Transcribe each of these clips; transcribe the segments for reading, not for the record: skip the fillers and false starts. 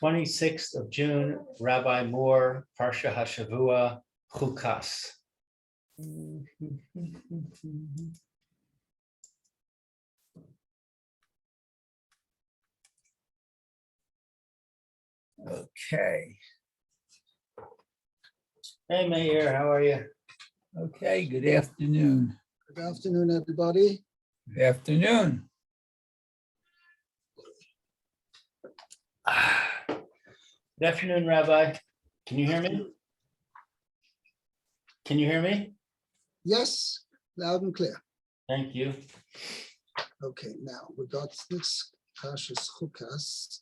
26th of June, Rabbi Moore, Parsha Hashavua, Chukas. Okay. Hey, Meir, how are you? Okay, good afternoon. Good afternoon, everybody. Good afternoon. Good afternoon, Rabbi. Can you hear me? Can you hear me? Yes, loud and clear. Thank you. Okay, now we got this Parshas Chukas.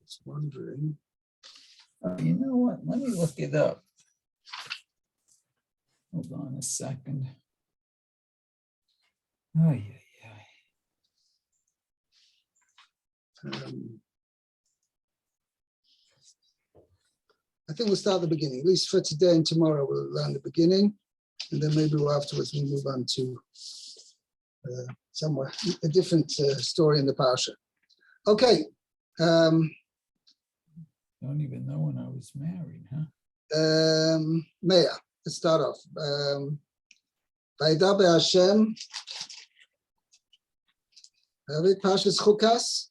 Just wondering. You know what? Let me look it up. Hold on a second. Oh, yeah. I think we'll start at the beginning. At least for today and tomorrow, we'll learn the beginning, and then maybe afterwards we move on to somewhere a different story in the Parsha. Okay. Don't even know when I was married, huh? Meir, let's start off. Vayda be'Hashem. Have it, Parshas Chukas?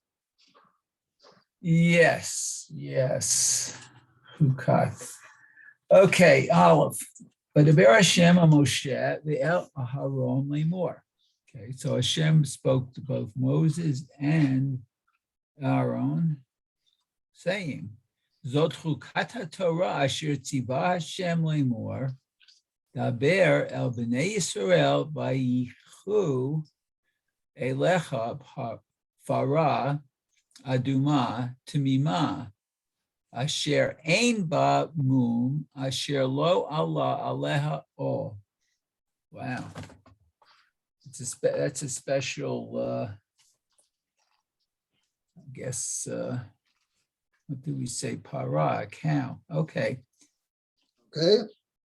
Yes. Chukat. Okay, Aleph. But the Ber Hashem Moshe, the El Aharon Lemor. Okay, so Hashem spoke to both Moses and Aaron, saying, Zot Chukat HaTorah asher tzivah Hashem Lemor, Daber el Bnei Yisrael vayichu elecha farah aduma tamima asher ein ba mum asher lo Allah aleha o. Wow, that's a special. I guess. What do we say? Para, a cow. Okay. Okay.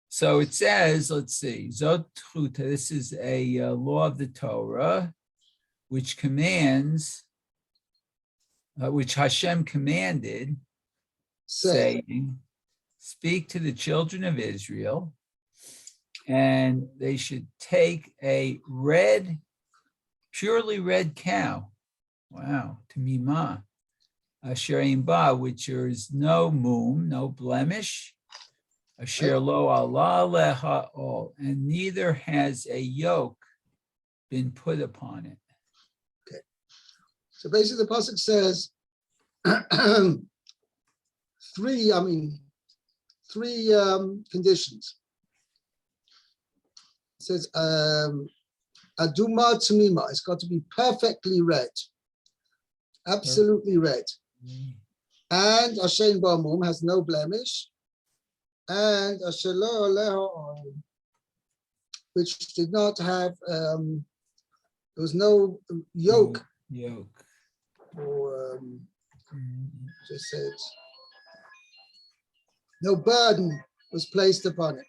So it says, let's see, Zot Chuta, this is a law of the Torah, which commands, which Hashem commanded, saying, speak to the children of Israel, and they should take a red, purely red cow. Wow, Tamima, Asher Ein Ba, which is no mum, no blemish, Asher lo Allah leha ol, and neither has a yoke been put upon it. Okay. So basically the pasuk says three conditions. It says aduma tamima, it's got to be perfectly red, absolutely red. And Asher Ein Ba mum, has no blemish. And Asher lo aleha ol, which did not have, there was no yoke. Or just said, no burden was placed upon it.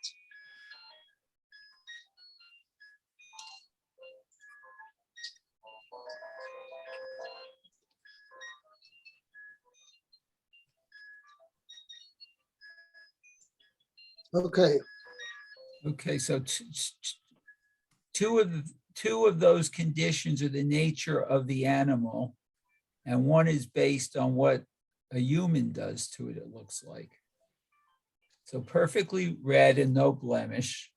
Okay, so two of those conditions are the nature of the animal, and one is based on what a human does to it, it looks like. So perfectly red and no blemish.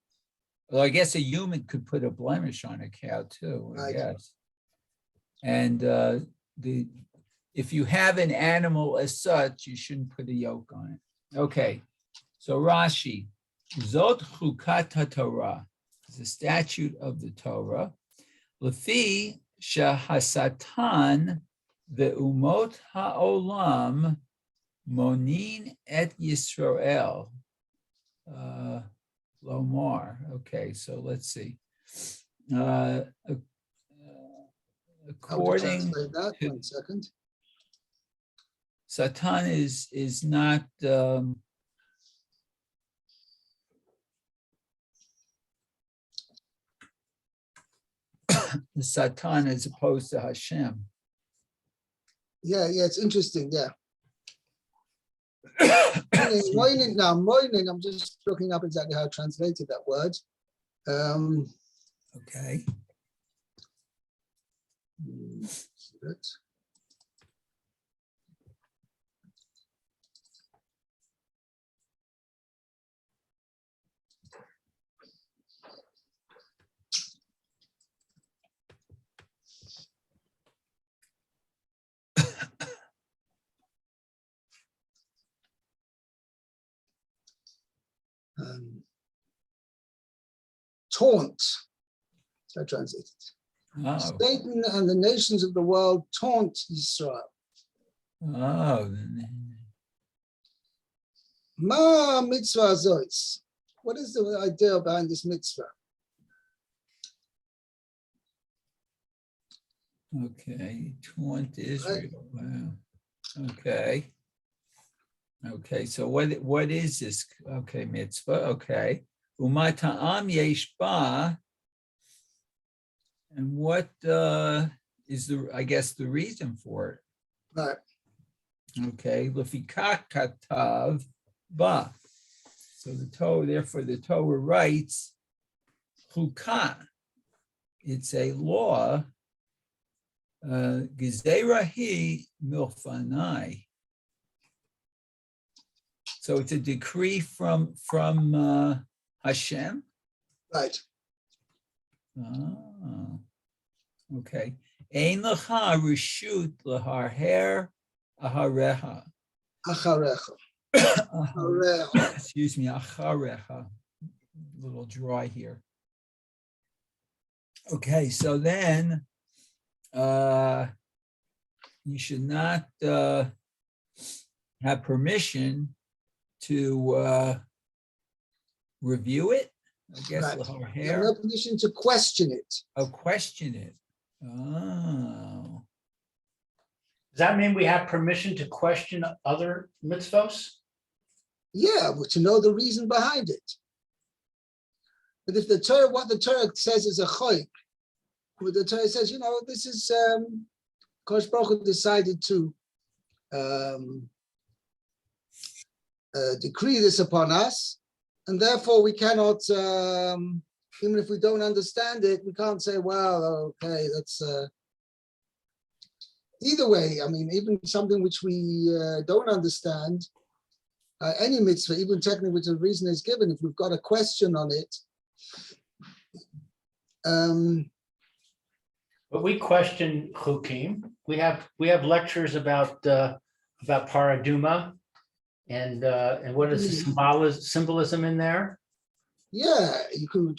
Well, I guess a human could put a blemish on a cow too, I guess. And if you have an animal as such, you shouldn't put a yoke on it. Okay, so Rashi, Zot Chukat HaTorah, is a statute of the Torah. Lefi shahasatan ve'umot ha'olam monin et Yisrael. Lomar. Okay, so let's see. According that, 1 second. Satan is not the Satan as opposed to Hashem. Yeah, it's interesting. Yeah. Moinin, I'm just looking up exactly how I translated that word. Okay. Taunt. So I translated. Oh. Satan and the nations of the world taunt Israel. Oh. Ma mitzvah zois. What is the idea behind this mitzvah? Okay. Taunt Israel. Wow. Okay. Okay. So what is this? Okay, mitzvah. Okay. Umata'am yesh ba. And what is I guess the reason for it? Right. Okay, Lefikach katav ba. So therefore the Torah writes, Chukat. It's a law. Gezerah hi milfanai. So it's a decree from Hashem. Right. Oh, okay. Ein lecha reshut leharher ahareha. Acharecha. Excuse me, acharecha. A little dry here. Okay, so then you should not have permission to review it. I guess Right. hair. No permission to question it. Oh, question it. Oh. Does that mean we have permission to question other mitzvos? Yeah, but to know the reason behind it. But if what the Torah says is a choik, what the Torah says, this is Kosh Baruch Hu decided to decree this upon us, and therefore we cannot, even if we don't understand it, we can't say, well, okay, that's either way. I mean, even something which we don't understand, any mitzvah, even technically which the reason is given, if we've got a question on it. But we question chukim. We have lectures about paraduma and what is the symbolism in there? Yeah, you can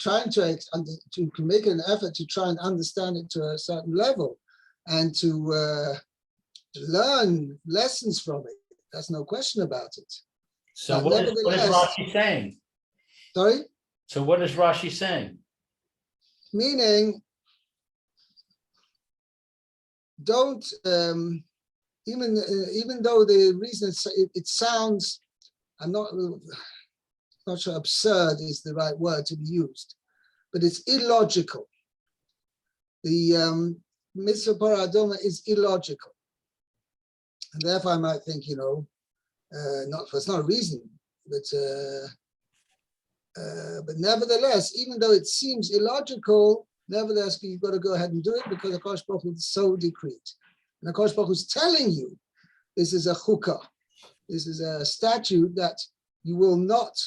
you can make an effort to try and understand it to a certain level, and to learn lessons from it. There's no question about it. So what is Rashi saying? Sorry? So what is Rashi saying? Meaning, don't even though the reason it sounds, I'm not sure absurd is the right word to be used, but it's illogical. The mitzvah paradoma is illogical, and therefore I might think, it's not a reason, but nevertheless, even though it seems illogical, nevertheless you've got to go ahead and do it because the Kosh Baruch Hu so decreed, and the Kosh Baruch Hu is telling you this is a chukah, this is a statute that you will not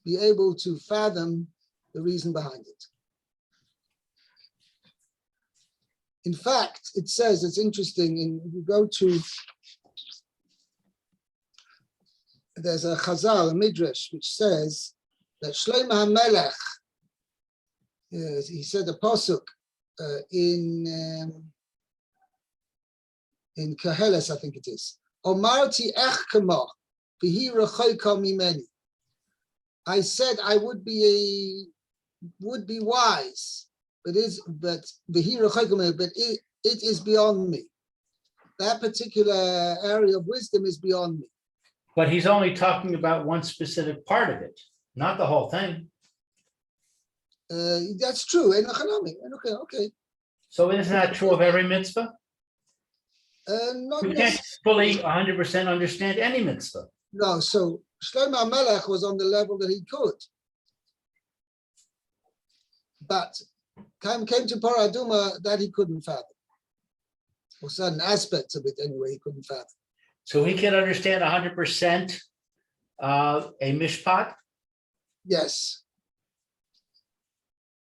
be able to fathom the reason behind it. In fact, it says, it's interesting, if you go to, there's a Chazal, a Midrash, which says that Shlomo HaMelech, he said a pasuk in Koheles, I think it is, Omarti ech kama, v'hi rechoka mimeni. I said I would be wise, but it is beyond me. that particular area of wisdom is beyond me. But he's only talking about one specific part of it, not the whole thing. That's true. Okay. So isn't that true of every mitzvah? Not We can't fully 100% understand any mitzvah. No, so Shlomo HaMelech was on the level that he could. But came to Paraduma that he couldn't fathom. Or certain aspects of it anyway, he couldn't fathom. So he can understand 100% a mishpat? Yes.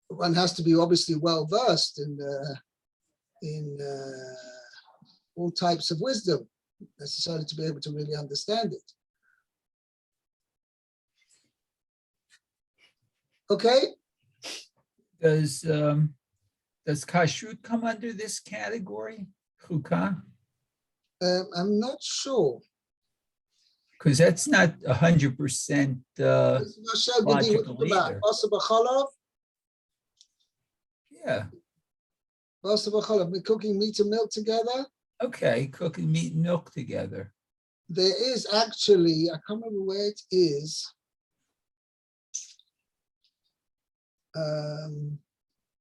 One has to be obviously well versed in all types of wisdom, necessarily to be able to really understand it. Okay. Does kashrut come under this category, Chukat? I'm not sure. Because that's not 100% logical either. Yeah. We're cooking meat and milk together. Okay, cooking meat and milk together. There is actually, I can't remember where it is.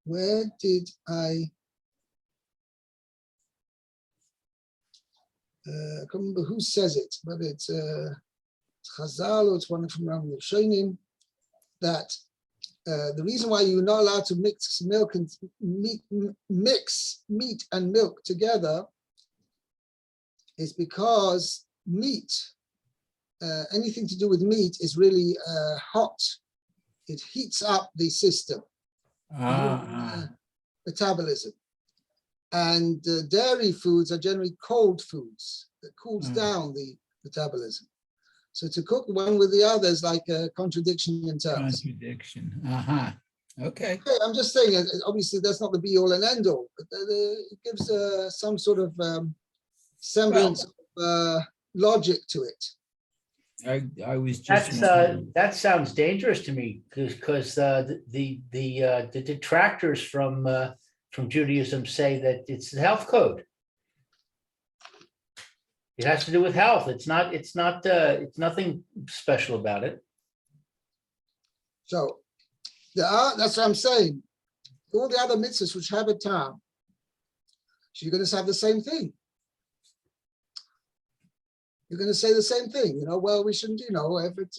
Where did I can't remember who says it, but it's Chazal, or it's one from Ram Shonim, that the reason why you're not allowed to mix meat and milk together is because meat, anything to do with meat is really hot. It heats up the system, metabolism. And dairy foods are generally cold foods that cools down the metabolism. So to cook one with the other is like a contradiction in terms. Contradiction. Okay. I'm just saying, obviously that's not the be all and end all, but it gives some sort of semblance of logic to it. I was just that sounds dangerous to me because the detractors from Judaism say that it's the health code. It has to do with health. It's nothing special about it. So that's what I'm saying. All the other mitzvahs which have a time, so you're going to have the same thing. You're going to say the same thing, well, we shouldn't, if it's,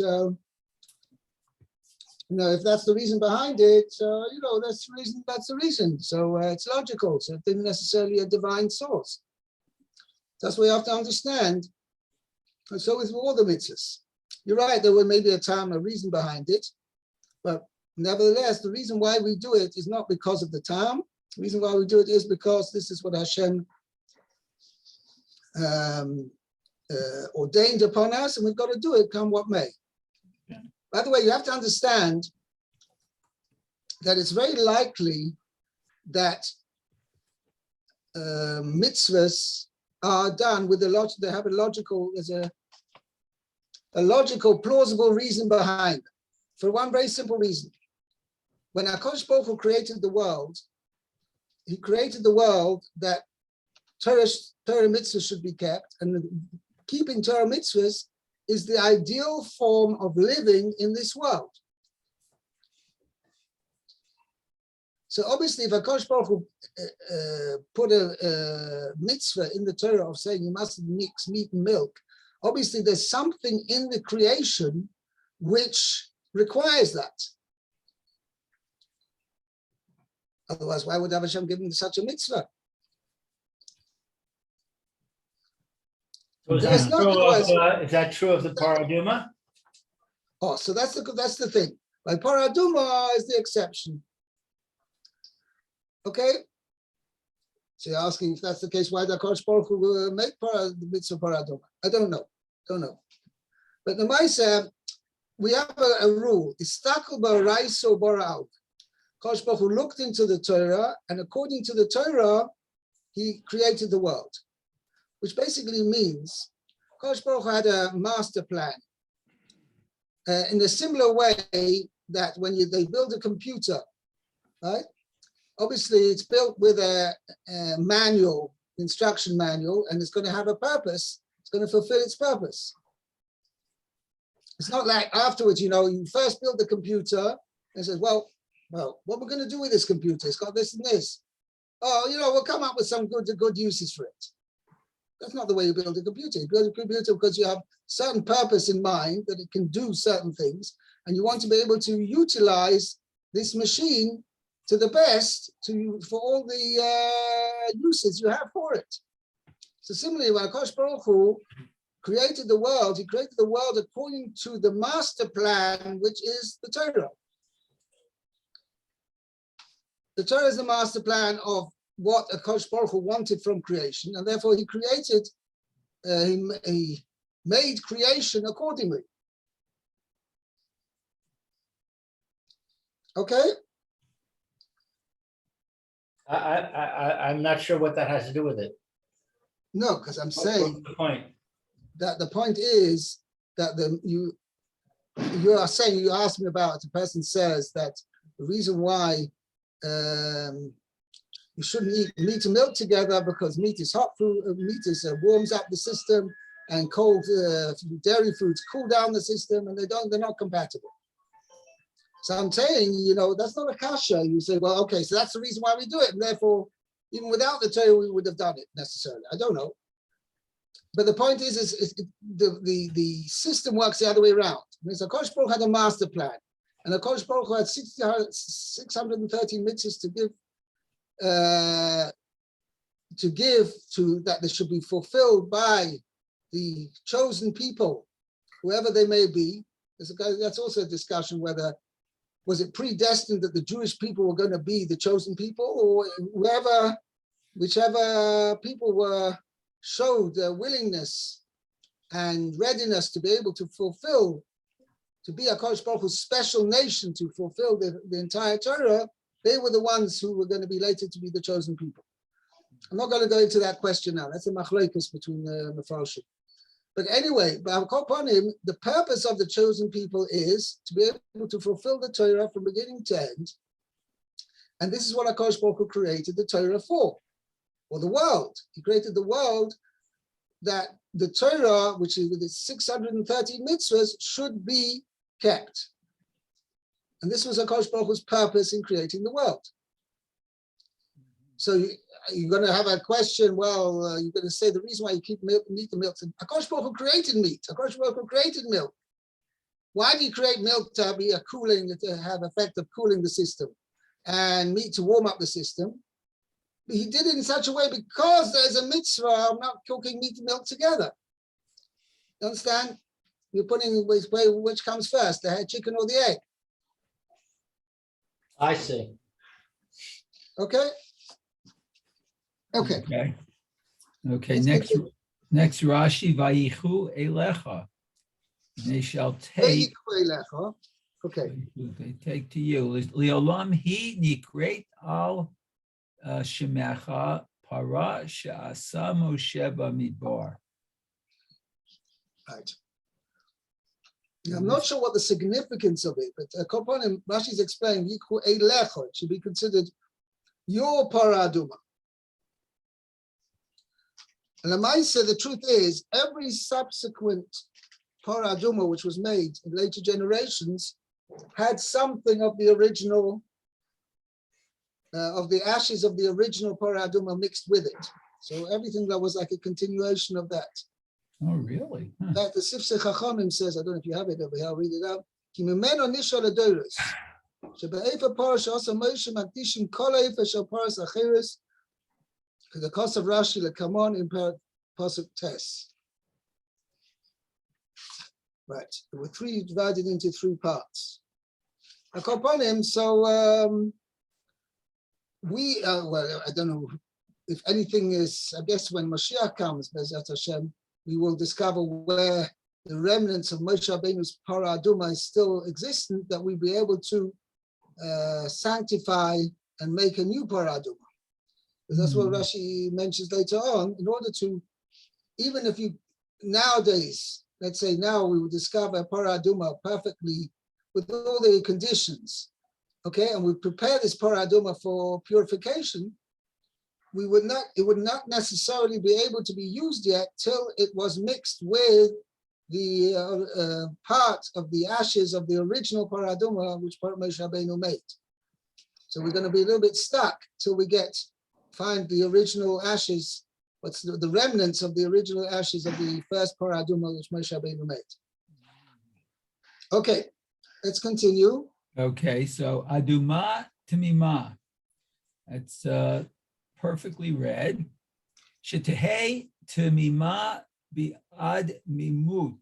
if that's the reason behind it, that's the reason. So it's logical. So it isn't necessarily a divine source. That's what you have to understand. And so with all the mitzvahs. You're right, there was maybe a reason behind it, but nevertheless, the reason why we do it is not because of the time. The reason why we do it is because this is what Hashem ordained upon us, and we've got to do it come what may. Yeah. By the way, you have to understand that it's very likely that mitzvahs are done with they have there's a logical, plausible reason behind them, for one very simple reason. When HaKadosh Baruch Hu created the world, he created the world that Torah mitzvahs should be kept, and keeping Torah mitzvahs is the ideal form of living in this world. So obviously, if HaKadosh Baruch Hu put a mitzvah in the Torah of saying you mustn't mix meat and milk, obviously there's something in the creation which requires that. Otherwise, why would Hashem give him such a mitzvah? So is that true of the paraduma? Oh, so that's the thing. Like paraduma is the exception. Okay. So you're asking if that's the case, why the HaKadosh Baruch Hu will make the mitzvah paraduma? I don't know. But the Maisa, we have a rule. Istakel ba'raiso bara'al. HaKadosh Baruch Hu looked into the Torah, and according to the Torah, he created the world. Which basically means HaKadosh Baruch Hu had a master plan. In a similar way that when they build a computer, right? Obviously, it's built with a manual instruction manual, and it's going to have a purpose. It's going to fulfill its purpose. It's not like afterwards, you first build the computer and says, well, what we're going to do with this computer? It's got this and this. Oh, we'll come up with some good uses for it. That's not the way you build a computer. You build a computer because you have certain purpose in mind that it can do certain things, and you want to be able to utilize this machine to the best for all the uses you have for it. So similarly, when Akash Baruch Hu created the world, he created the world according to the master plan, which is the Torah. The Torah is the master plan of what Akash Baruch Hu wanted from creation, and therefore he created, he made creation accordingly. Okay? I'm not sure what that has to do with it. No, because I'm saying What's the point? that the point is that you are saying, you asked me about, the person says that the reason why you shouldn't eat meat and milk together because meat is hot food, meat is warms up the system, and cold dairy foods cool down the system, and they're not compatible. So I'm saying, that's not a kasha. You say, well, okay, so that's the reason why we do it, and therefore, even without the Torah, we would have done it necessarily. I don't know. But the point is the system works the other way around. Akash Baruch had a master plan, and Akash Baruch had 613 mitzvahs that they should be fulfilled by the chosen people, whoever they may be. That's also a discussion whether was it predestined that the Jewish people were going to be the chosen people, or whichever people showed their willingness and readiness to be able to fulfill, to be a Kodesh Baruch Hu's special nation, to fulfill the entire Torah, they were the ones who were going to be later to be the chosen people. I'm not going to go into that question now. That's a machlokes between the Mefarshim. But anyway, the purpose of the chosen people is to be able to fulfill the Torah from beginning to end. And this is what HaKadosh Baruch Hu created the Torah for, or the world. He created the world that the Torah, which is with its 630 mitzvahs, should be kept. And this was HaKadosh Baruch Hu's purpose in creating the world. So you're going to have a question, well, you're going to say the reason why you keep meat and milk. HaKadosh Baruch Hu created meat. HaKadosh Baruch Hu created milk. Why do you create milk to be a cooling, to have effect of cooling the system, and meat to warm up the system? But he did it in such a way because there's a mitzvah of not cooking meat and milk together. You understand? You're putting which comes first, the chicken or the egg. I see. Okay? Okay. Okay. Next Rashi, Vayichu Elecha. They shall take. Okay. They take to you. Leolam he nikret al shemecha para she'asa Moshe b'midbar. Right. Now, I'm not sure what the significance of it, but Kopanim, Rashi's explaining, Yiku Eilecha, it should be considered your paraduma. And Lamaisa, the truth is, every subsequent paraduma which was made in later generations had something of the original, of the ashes of the original paraduma mixed with it. So everything that was like a continuation of that. Oh, really? Huh. That the Sifsei Chachamim says, I don't know if you have it over here, I'll read it out. Ki mimeno nishal adoros, shebe'efa parsha asa Moshe makdishim kol efa shel paras acheres, the cost of Rashi lekamon in pasuk tes. Right, there were divided into three parts. Akoponim, so well, I don't know if anything is, I guess when Mashiach comes, Bezat Hashem, we will discover where the remnants of Moshe Rabbeinu's paraduma is still existent, that we'll be able to sanctify and make a new paraduma. Because that's what Rashi mentions later on. In order to, even if you nowadays, let's say now we will discover paraduma perfectly with all the conditions, okay, and we prepare this paraduma for purification, it would not necessarily be able to be used yet till it was mixed with the part of the ashes of the original paraduma which Moshe Rabbeinu made. So we're going to be a little bit stuck till we find the original ashes, what's the remnants of the original ashes of the first paraduma which Moshe Rabbeinu made. Okay, let's continue. Okay, so aduma tamima. That's perfectly read. Shetehei tamima bi'ad mimut.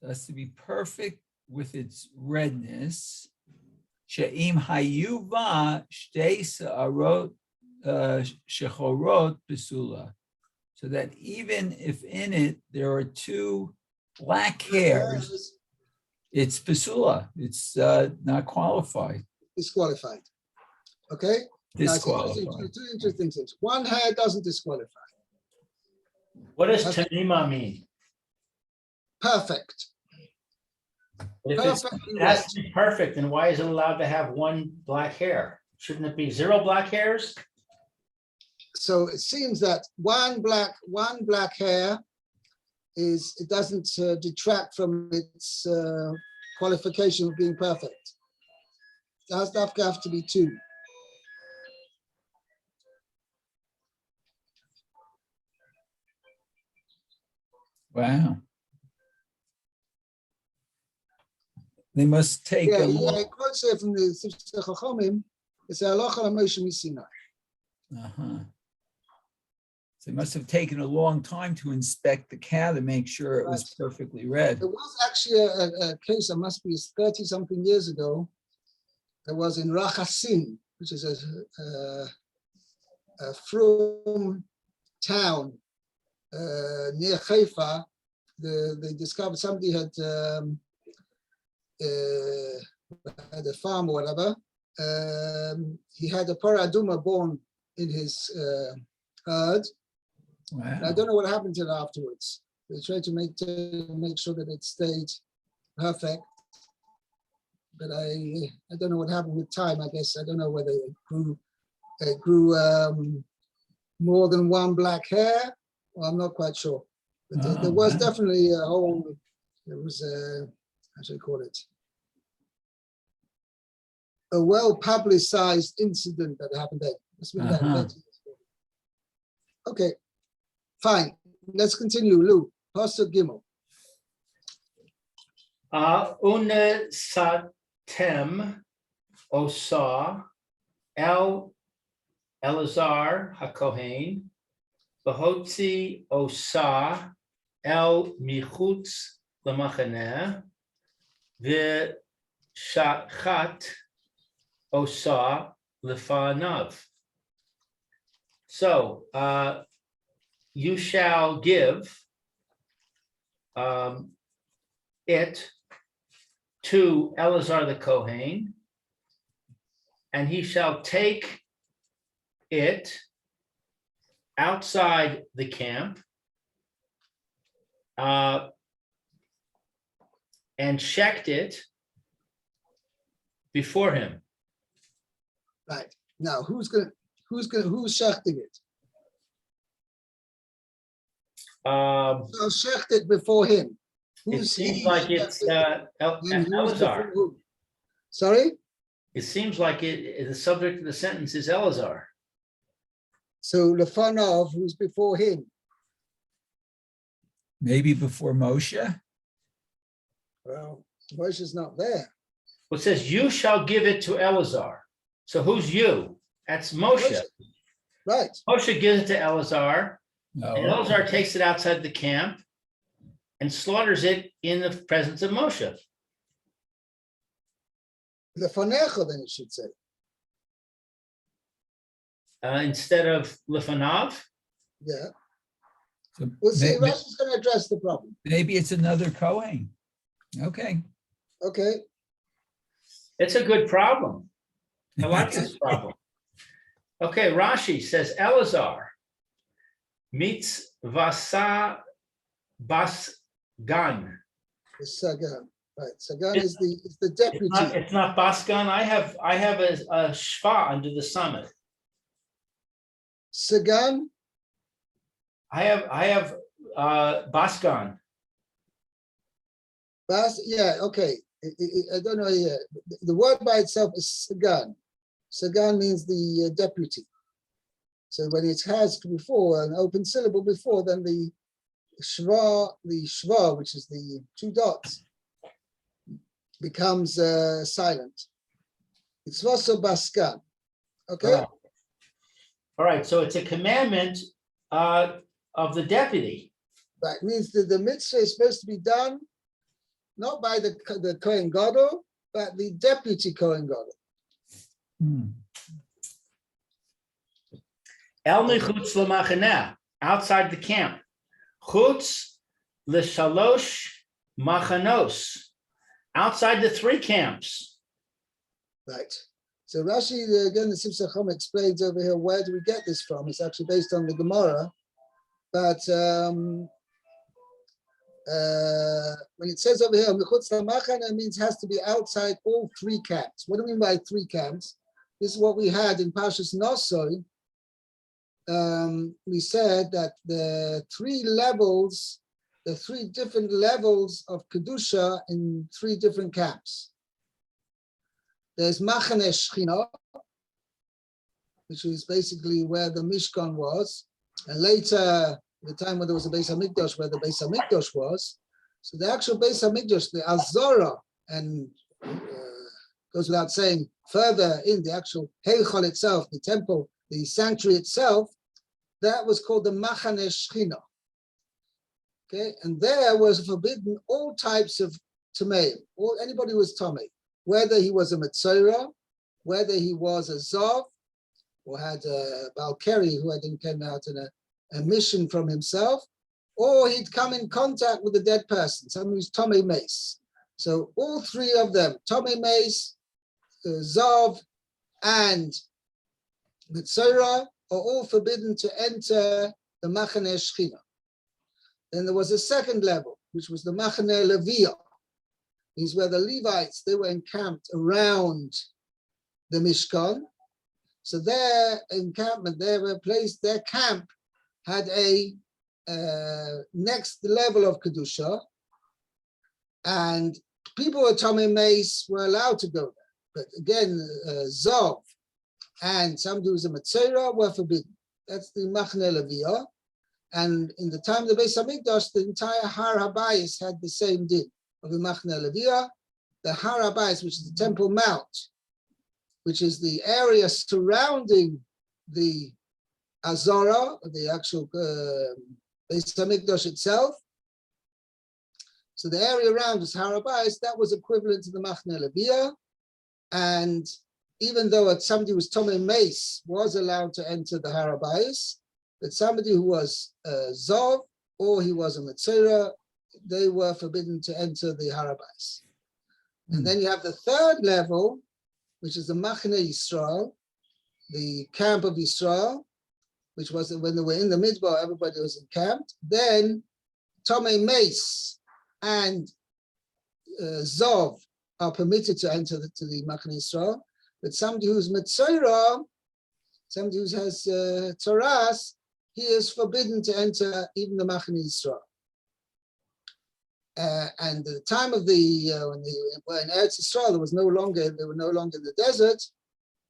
That's to be perfect with its redness. She'im hayuva shtei sa'arot shechorot pesula. So that even if in it there are two black hairs, it's pesula. It's not qualified. Disqualified. Okay? Disqualified. Two interesting things. One hair doesn't disqualify. What does tamima mean? Perfect. If Perfectly it has to be perfect, then why is it allowed to have one black hair? Shouldn't it be 0 black hairs? So it seems that one black hair it doesn't detract from its qualification of being perfect. It does not have to be 2. Wow. They must take Yeah, a look. it quotes here from the Sifsei Chachomim. It's Halacha Moshe Misinai. Uh-huh. So they must have taken a long time to inspect the cow to make sure it was perfectly red. There was actually a case that must be 30-something years ago. There was in Rachasin, which is a from town near Haifa. They discovered somebody had a farm or whatever. He had a paraduma born in his herd. Wow. I don't know what happened to it afterwards. They tried to make sure that it stayed perfect, but I don't know what happened with time. I guess I don't know whether it grew more than one black hair. Well, I'm not quite sure, but there was definitely a whole. There was how should I call it? A well-publicized incident that happened there. Must have been about 30 years ago. Okay, fine. Let's continue. Lou, Pasuk Gimel. Une satem osa Elazar hakohen behotzi osa el michutz lemachaneh v'shachat osa lefanav. So you shall give it to Elazar the Kohen, and he shall take it outside the camp and shecht it before him. Right. Now, who's shechting it? So shecht it before him. It seems like it's Elazar. Sorry? It seems like the subject of the sentence is Elazar. So Lefanov, who's before him? Maybe before Moshe? Well, Moshe's not there. Well, it says, you shall give it to Elazar. So who's you? That's Moshe. Right. Moshe gives it to Elazar, No. and Elazar takes it outside the camp and slaughters it in the presence of Moshe. Lefanecha, then it should say. Instead of Lefanav. Yeah. So We'll see. Rashi's going to address the problem. maybe it's another Kohen. Okay. Okay. It's a good problem. I like this problem. Okay, Rashi says Elazar meets Vasa Bas Gan. The Sagan. Right. Sagan is the deputy. It's not Bas Gan. I have a shva under the summit. Sagan, I have Baskan. yeah, okay. I don't know here. The word by itself is Sagan. Sagan means the deputy. So when it has before an open syllable before, then the shva, which is the two dots, becomes silent. It's also Baskan. Okay. All right. So it's a commandment of the deputy. That means that the mitzvah is supposed to be done not by the Kohen Gadol, but the deputy Kohen Gadol. El michutz lemachaneh, outside the camp. Chutz l'shalosh machanos, outside the 3 camps. Right. So Rashi, again, the Sifsei Chacham explains over here, where do we get this from? It's actually based on the Gemara. But when it says over here, Mechutz Lamachana, means has to be outside all 3 camps. What do we mean by 3 camps? This is what we had in Parshas Nosoi. We said that the 3 levels, the 3 different levels of Kedusha in 3 different camps. There's Machane Shechina, which is basically where the Mishkan was, and later, the time when there was a Beis Hamikdash, where the Beis Hamikdash was. So the actual Beis Hamikdash, the Azora, and goes without saying, further in the actual Heichal itself, the temple, the sanctuary itself, that was called the Machane Shechina. Okay, and there was forbidden all types of Tameim, anybody who was Tamei, whether he was a Metzora, whether he was a Zav, or had a Balkari who had came out in a mission from himself, or he'd come in contact with a dead person, someone who's Tomei Mace. So all 3 of them, Tomei Mace, Zav, and Metzora, are all forbidden to enter the Machane Shechina. Then there was a second level, which was the Machane Leviyah. These were the Levites, they were encamped around the Mishkan. So their encampment, their camp had a next level of Kedusha, and people with Tomei Mace were allowed to go there. But again, Zav and somebody who's a Metzora were forbidden. That's the Machane Leviyah. And in the time of the Beis Hamikdash, the entire Har HaBayis had the same din of the Machane Leviyah. The Har HaBayis, which is the Temple Mount, which is the area surrounding the Azora, the actual Beis Hamikdash itself. So the area around was Har HaBayis, that was equivalent to the Machane Leviyah. And even though somebody who was Tomei Mace was allowed to enter the Har HaBayis, but somebody who was Zav or he was a Metzora, they were forbidden to enter the Har HaBayis. And then you have the 3rd level, which is the Machane Yisrael, the camp of Yisrael, which was when they were in the Midbar, everybody was encamped. Then Tomei Mace and Zav are permitted to enter to the Machane Yisrael, but somebody who's Metzora, somebody who has Toras, he is forbidden to enter even the Machane Yisrael. And the time of when they were in Eretz Yisrael, they were no longer in the desert.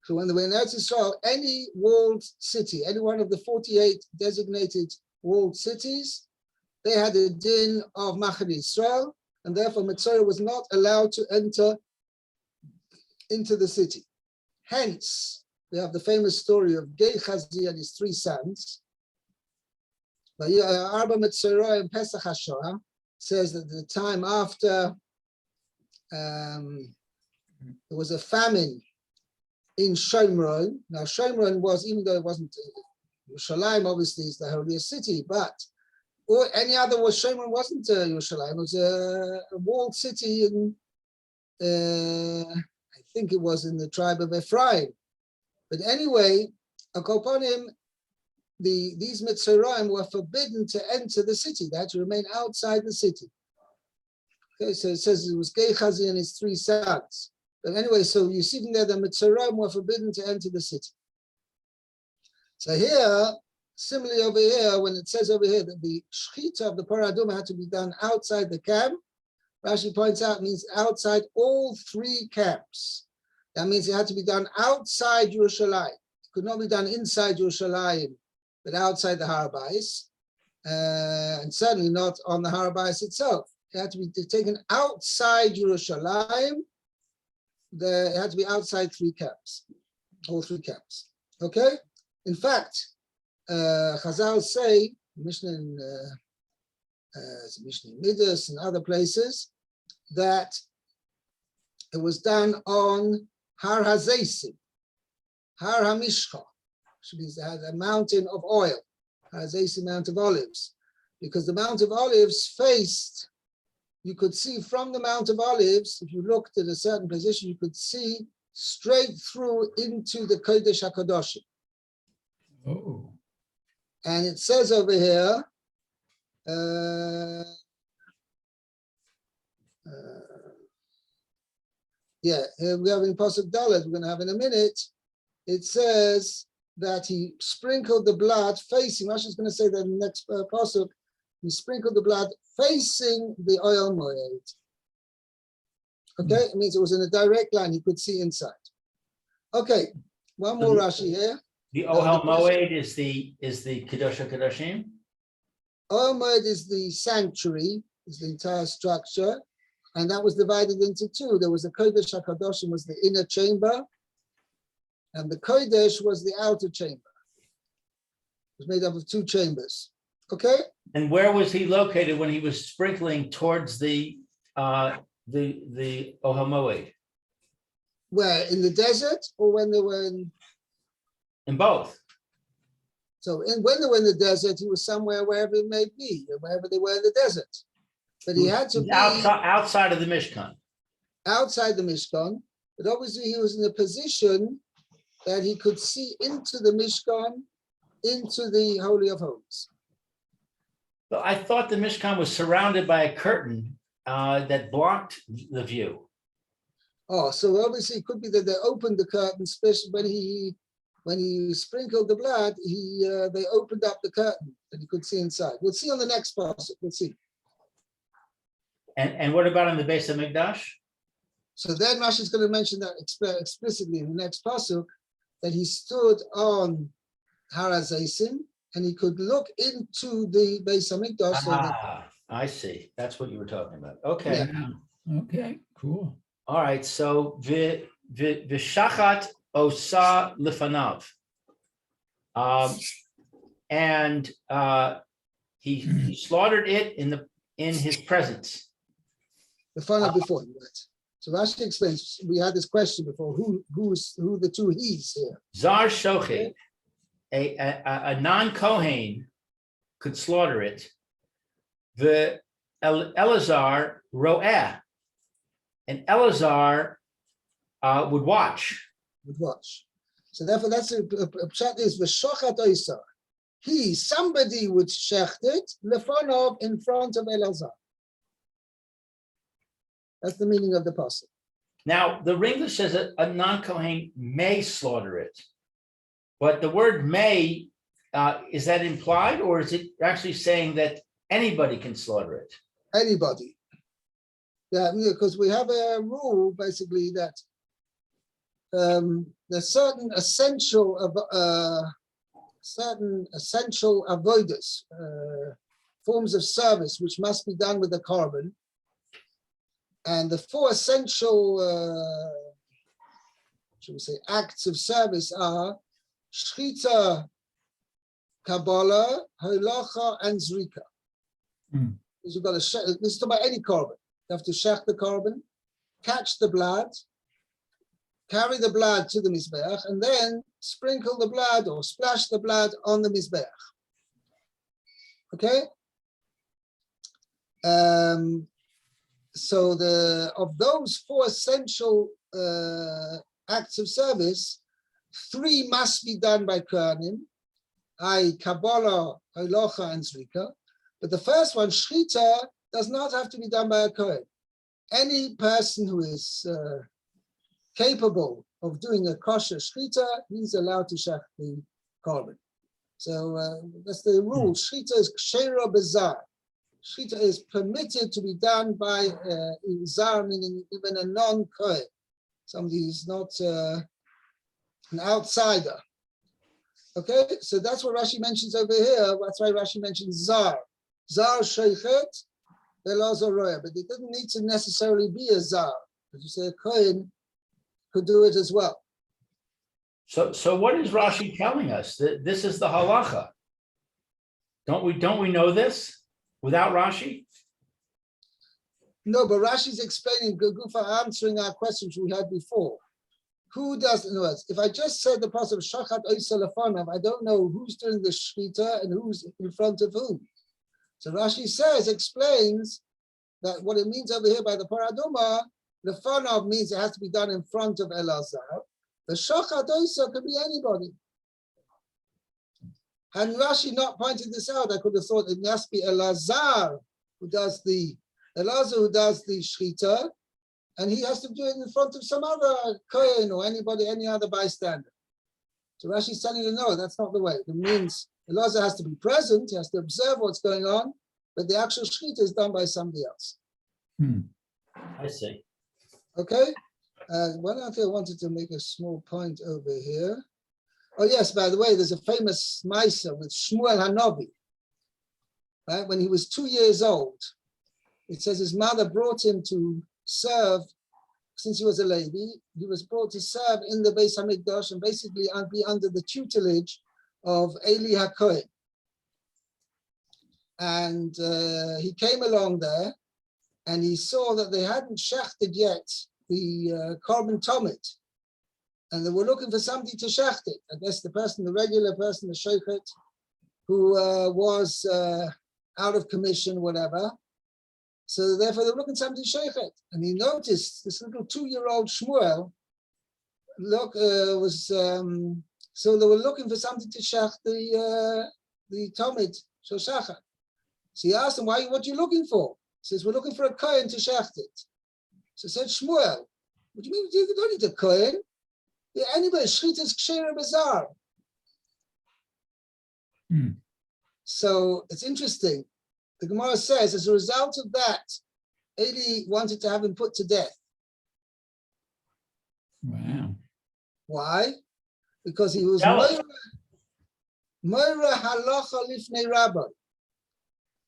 So when they were in Eretz Yisrael, any walled city, any one of the 48 designated walled cities, they had a din of Machane Yisrael, and therefore Metzora was not allowed to enter into the city. Hence, we have the famous story of Gehazi and his 3 sons. Arba Metzora and Pesach HaShoah says that the time after there was a famine in Shomron. Now Shomron was, even though it wasn't Yerushalayim, obviously is the holiest city, but or any other Shomron wasn't Yerushalayim. It was a walled city in I think it was in the tribe of Ephraim. But anyway, Akoponim, these Mitzoraim were forbidden to enter the city. They had to remain outside the city. Okay, so it says it was Gehazi and his 3 sons. But anyway, so you see there the Mitzoraim were forbidden to enter the city. So here, similarly over here, when it says over here that the shechita of the parah aduma had to be done outside the camp, Rashi points out means outside all three camps. That means it had to be done outside Yerushalayim. It could not be done inside Yerushalayim, but outside the Har Bayis, and certainly not on the Har Bayis itself. It had to be taken outside Yerushalayim. It had to be outside three camps, all three camps. Okay. In fact, Chazal say, Mishnah in Midas and other places, that it was done on Har Hazeisim, Har Hamishcha, which means they had a mountain of oil, Har Hazeisim, Mount of Olives, because the Mount of Olives faced, you could see from the Mount of Olives, if you looked at a certain position, you could see straight through into the Kodesh HaKadoshim. Oh. And it says over here, here we have in Pasuk Dalet, we're going to have in a minute, it says that he sprinkled the blood facing, Rashi is going to say that in the next Pasuk, he sprinkled the blood facing the oil moed. Okay, it means it was in a direct line, he could see inside. Okay, one more Rashi here. The Ohel Moed is the Kedosh HaKadoshim? Ohel Moed is the sanctuary, is the entire structure, and that was divided into two. There was the Kodesh HaKadoshim, was the inner chamber, and the Kodesh was the outer chamber. It was made up of two chambers. Okay? And where was he located when he was sprinkling towards the Ohel Moed? Where, in the desert, or when they were In both. So when they were in the desert, he was somewhere wherever it may be, wherever they were in the desert. But he had to be outside of the Mishkan. Outside the Mishkan, but obviously he was in a position that he could see into the Mishkan, into the Holy of Holies. But I thought the Mishkan was surrounded by a curtain that blocked the view. Oh, so obviously it could be that they opened the curtain, especially when he sprinkled the blood, they opened up the curtain and he could see inside. We'll see on the next passage. We'll see. And what about in the base of Mikdash? So then Rashi is going to mention that explicitly in the next pasuk, that he stood on Har Hazeisim and he could look into the Beis Hamikdash. I see. That's what you were talking about. Okay. Yeah. Okay, cool. All right. So v'shachat osa lifanav, and he slaughtered it in his presence. The fun before, right? So Rashi explains. We had this question before. Who the two he's here? Zar shochet, a non-Kohen could slaughter it. The Elazar ro'eh, and Elazar would watch. Would watch. So therefore, that's a pshat is v'shochat oisar. Somebody would shecht it lefanov, in front of Elazar. That's the meaning of the pasuk. Now, the Ringler says that a non-Kohen may slaughter it, but the word may, is that implied, or is it actually saying that anybody can slaughter it? Anybody. Yeah, because we have a rule basically that there's certain essential avodas, forms of service which must be done with the carbon. And the four essential, should we say, acts of service are shchita, kabbalah, halacha, and zrika. Because you've got to this is about any carbon. You have to shech the carbon, catch the blood, carry the blood to the mizbeach, and then sprinkle the blood or splash the blood on the mizbeach. Okay. So of those four essential acts of service, 3 must be done by Kohanim, i.e. Kabbalah, Halacha, and Zrika. But the first one, Shchita, does not have to be done by a Kohen. Any person who is capable of doing a kosher Shchita, he's allowed to shech the carbon. So that's the rule. Shechita is kshera b'zar. Shechita is permitted to be done by zar, meaning even a non-kohen, somebody who's not an outsider. Okay, so that's what Rashi mentions over here. That's why Rashi mentions zar. Zar sheichet velazar roya, but it doesn't need to necessarily be a zar. As you say, a kohen could do it as well. So what is Rashi telling us? That this is the halacha? Don't we know this without Rashi? No, but Rashi's explaining, Gufa answering our questions we had before. Who does, in other words, if I just said the passage of Shachat Oisa Lefanav, I don't know who's doing the Shechita and who's in front of whom. So Rashi explains that what it means over here by the Paraduma, Lefanav means it has to be done in front of Elazar. The Shachat Oisa could be anybody. Had Rashi not pointed this out, I could have thought it must be Elazar who does the Shechita, and he has to do it in front of some other kohen or anybody, any other bystander. So Rashi's telling you, no, that's not the way. It means Elazar has to be present, he has to observe what's going on, but the actual Shechita is done by somebody else. I see. Okay? One other thing I wanted to make a small point over here. Oh yes, by the way, there's a famous Maisa with Shmuel Hanavi. Right? When he was 2 years old, it says his mother brought him to serve, since he was a lady, he was brought to serve in the Beis Hamikdash and basically be under the tutelage of Eli HaKohen. And he came along there and he saw that they hadn't shechted yet the Korban Tomit. And they were looking for somebody to shecht it. I guess the regular person, the shochet, who was out of commission, whatever. So therefore, they were looking for somebody to shecht it. And he noticed this little 2-year-old Shmuel so they were looking for something to shecht the Tomit Shoshachat. So he asked him, what are you looking for? He says, we're looking for a Kohen to shecht it. So said Shmuel, what do you mean you don't need a Kohen? Yeah, anybody, Shechita is kshera b'zar. So it's interesting. The Gemara says, as a result of that, Eli wanted to have him put to death. Wow. Why? Because he was Jealous. Moira halacha lifnei rabbi.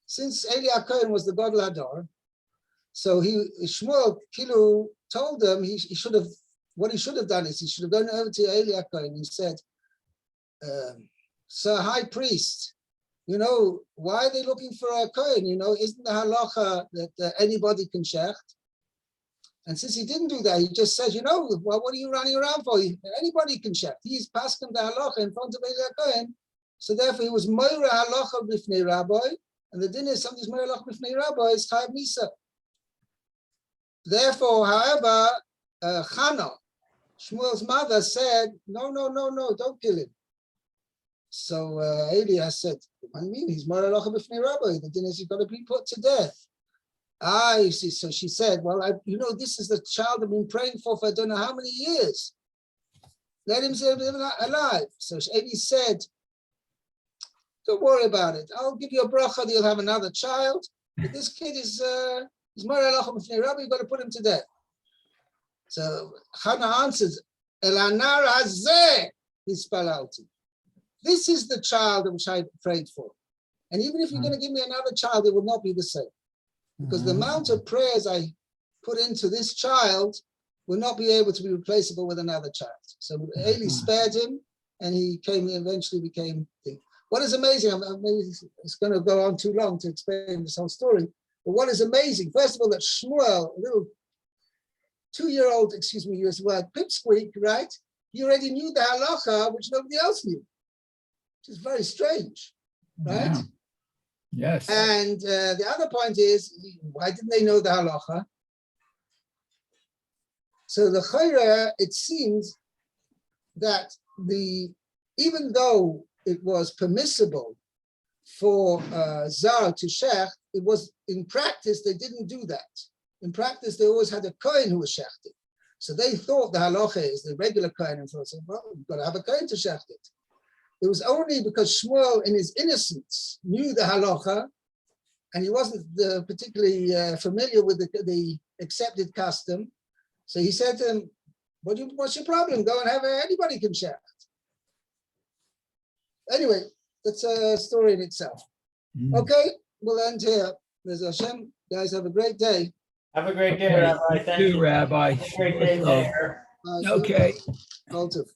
Since Eli HaKohen was the Gadol Hador, so Shmuel Kilu told him what he should have done is he should have gone over to Eli HaKohen and said, Sir High Priest, why are they looking for a Kohen? Isn't the halacha that anybody can shecht? And since he didn't do that, he just says, what are you running around for? Anybody can shecht. He's passing the halacha in front of Eli HaKohen. So therefore, he was moira halacha b'fnei rabbi, and the din is somebody's moira halacha b'fnei rabbi is chayav misa. Therefore, however, Chana, Shmuel's mother, said, no, don't kill him. So Eli has said, what do you mean? He's moira halacha b'fnei rabbi. The din is he's got to be put to death. You see. So she said, well, this is the child I've been praying for I don't know how many years. Let him stay alive. So Eli said, don't worry about it. I'll give you a bracha that you'll have another child. But this kid is moira halacha b'fnei rabbi. You've got to put him to death. So Hannah answers, Elanar hazeh hispalalti. This is the child which I prayed for. And even if you're going to give me another child, it will not be the same. Because the amount of prayers I put into this child will not be able to be replaceable with another child. So Eli spared him, and he eventually became king. What is amazing, maybe it's going to go on too long to explain this whole story, but what is amazing, first of all, that Shmuel, a little 2-year-old, use the word pipsqueak, right? He already knew the halacha, which nobody else knew, which is very strange, right? Wow. Yes. And the other point is, why didn't they know the halacha? So the chayra, it seems that even though it was permissible for Zar to shech, it was in practice, they didn't do that. In practice, they always had a kohen who was shechted. So they thought the halacha is the regular kohen, and thought, well, we've got to have a kohen to shecht it. it was only because Shmuel, in his innocence, knew the halacha, and he wasn't particularly familiar with the accepted custom. So he said to him, what's your problem? Go and have anybody can share. Anyway, that's a story in itself. Mm. Okay, we'll end here. There's Hashem. Guys, have a great day. Have a great day, Okay, Rabbi. you Thank too, you. Rabbi. Have a great day, So, Mayor. Bye. Okay. Kol tov.